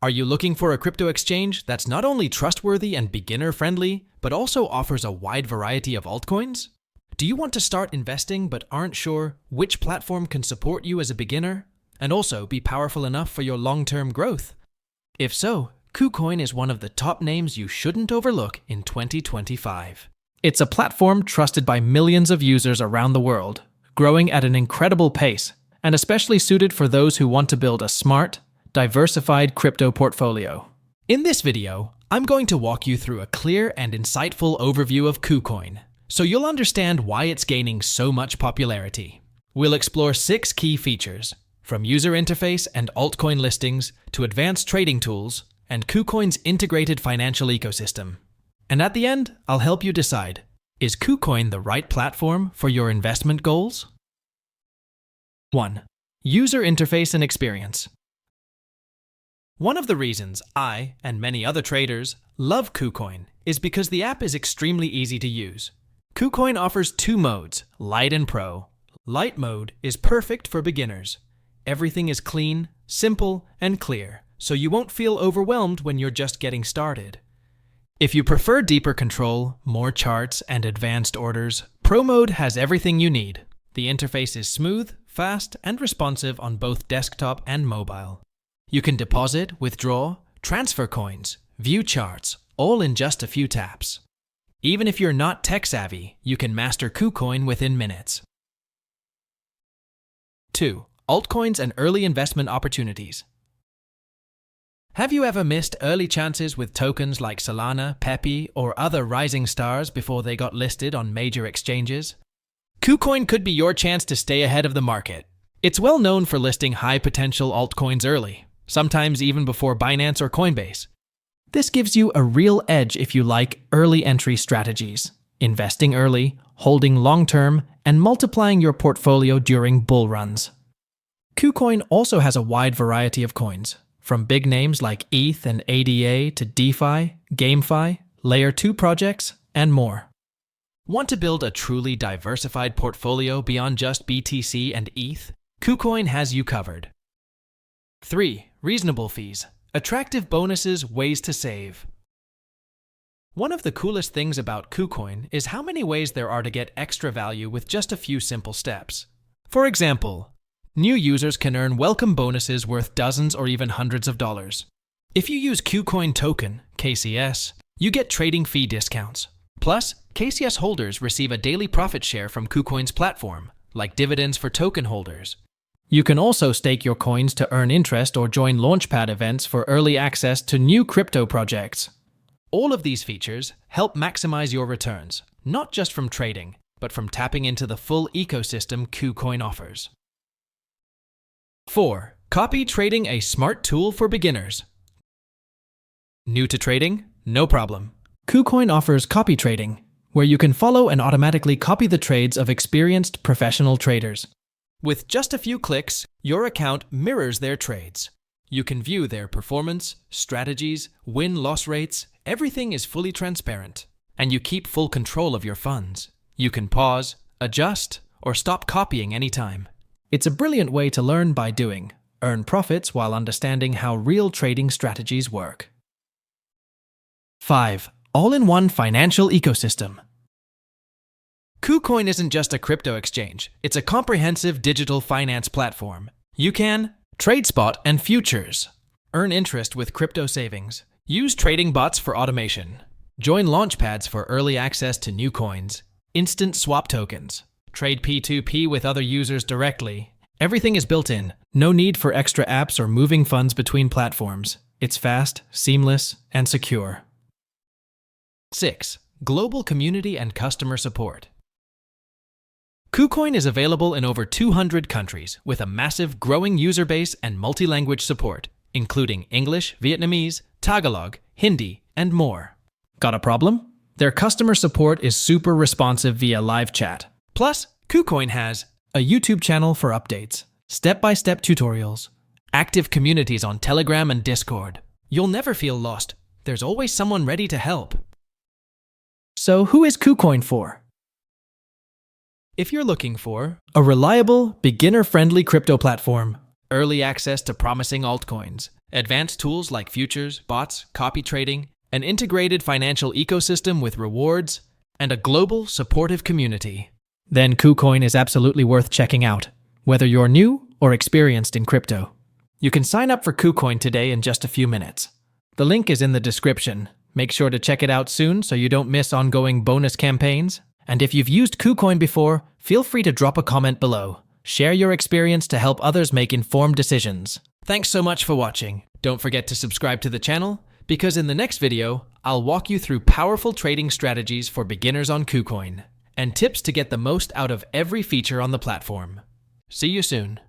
Are you looking for a crypto exchange that's not only trustworthy and beginner-friendly, but also offers a wide variety of altcoins? Do you want to start investing but aren't sure which platform can support you as a beginner and also be powerful enough for your long-term growth? If so, KuCoin is one of the top names you shouldn't overlook in 2025. It's a platform trusted by millions of users around the world, growing at an incredible pace, and especially suited for those who want to build a smart, diversified crypto portfolio. In this video, I'm going to walk you through a clear and insightful overview of KuCoin, so you'll understand why it's gaining so much popularity. We'll explore 6 key features, from user interface and altcoin listings to advanced trading tools and KuCoin's integrated financial ecosystem. And at the end, I'll help you decide, is KuCoin the right platform for your investment goals? 1. User interface and experience. One of the reasons I, and many other traders, love KuCoin is because the app is extremely easy to use. KuCoin offers 2 modes, Light and Pro. Light mode is perfect for beginners. Everything is clean, simple, and clear, so you won't feel overwhelmed when you're just getting started. If you prefer deeper control, more charts, and advanced orders, Pro mode has everything you need. The interface is smooth, fast, and responsive on both desktop and mobile. You can deposit, withdraw, transfer coins, view charts, all in just a few taps. Even if you're not tech-savvy, you can master KuCoin within minutes. 2. Altcoins and early investment opportunities. Have you ever missed early chances with tokens like Solana, Pepe, or other rising stars before they got listed on major exchanges? KuCoin could be your chance to stay ahead of the market. It's well known for listing high-potential altcoins early, sometimes even before Binance or Coinbase. This gives you a real edge if you like early entry strategies, investing early, holding long-term, and multiplying your portfolio during bull runs. KuCoin also has a wide variety of coins, from big names like ETH and ADA to DeFi, GameFi, Layer 2 projects, and more. Want to build a truly diversified portfolio beyond just BTC and ETH? KuCoin has you covered. 3. Reasonable fees. Attractive bonuses, ways to save. One of the coolest things about KuCoin is how many ways there are to get extra value with just a few simple steps. For example, new users can earn welcome bonuses worth dozens or even hundreds of dollars. If you use KuCoin token, KCS, you get trading fee discounts. Plus, KCS holders receive a daily profit share from KuCoin's platform, like dividends for token holders. You can also stake your coins to earn interest or join Launchpad events for early access to new crypto projects. All of these features help maximize your returns, not just from trading, but from tapping into the full ecosystem KuCoin offers. 4. Copy trading, a smart tool for beginners. New to trading? No problem. KuCoin offers copy trading, where you can follow and automatically copy the trades of experienced professional traders. With just a few clicks, your account mirrors their trades. You can view their performance, strategies, win-loss rates. Everything is fully transparent, and you keep full control of your funds. You can pause, adjust, or stop copying anytime. It's a brilliant way to learn by doing, earn profits while understanding how real trading strategies work. 5. All-in-one financial ecosystem. KuCoin isn't just a crypto exchange, it's a comprehensive digital finance platform. You can trade spot and futures, earn interest with crypto savings, use trading bots for automation, join launchpads for early access to new coins, instant swap tokens, trade P2P with other users directly. Everything is built in, no need for extra apps or moving funds between platforms. It's fast, seamless, and secure. 6. Global community and customer support. KuCoin is available in over 200 countries with a massive growing user base and multi-language support, including English, Vietnamese, Tagalog, Hindi, and more. Got a problem? Their customer support is super responsive via live chat. Plus, KuCoin has a YouTube channel for updates, step-by-step tutorials, active communities on Telegram and Discord. You'll never feel lost. There's always someone ready to help. So who is KuCoin for? If you're looking for a reliable, beginner-friendly crypto platform, early access to promising altcoins, advanced tools like futures, bots, copy trading, an integrated financial ecosystem with rewards, and a global, supportive community. Then KuCoin is absolutely worth checking out, whether you're new or experienced in crypto. You can sign up for KuCoin today in just a few minutes. The link is in the description. Make sure to check it out soon so you don't miss ongoing bonus campaigns. And if you've used KuCoin before, feel free to drop a comment below. Share your experience to help others make informed decisions. Thanks so much for watching. Don't forget to subscribe to the channel, because in the next video, I'll walk you through powerful trading strategies for beginners on KuCoin and tips to get the most out of every feature on the platform. See you soon.